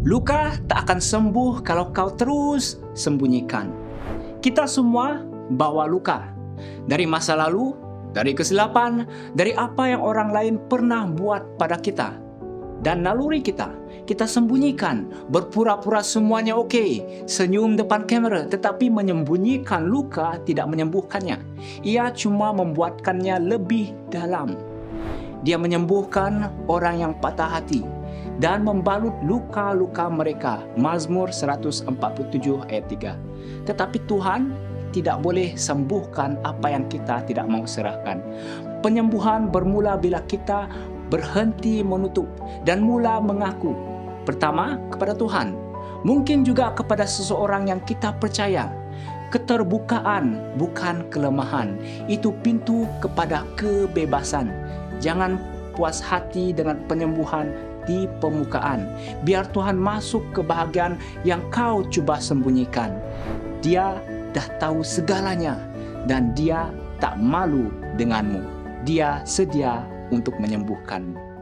Luka tak akan sembuh kalau kau terus sembunyikan. Kita semua bawa luka. Dari masa lalu, dari kesilapan, dari apa yang orang lain pernah buat pada kita. Dan naluri kita sembunyikan, berpura-pura semuanya oke, senyum depan kamera, tetapi menyembunyikan luka tidak menyembuhkannya. Ia cuma membuatkannya lebih dalam. Dia menyembuhkan orang yang patah hati dan membalut luka-luka mereka. Mazmur 147 ayat 3. Tetapi Tuhan tidak boleh sembuhkan apa yang kita tidak mau serahkan. Penyembuhan bermula bila kita berhenti menutup dan mula mengaku. Pertama, kepada Tuhan. Mungkin juga kepada seseorang yang kita percaya. Keterbukaan bukan kelemahan. Itu pintu kepada kebebasan. Jangan puas hati dengan penyembuhan di permukaan. Biar Tuhan masuk ke bahagian yang kau cuba sembunyikan. Dia dah tahu segalanya dan Dia tak malu denganmu. Dia sedia untuk menyembuhkanmu.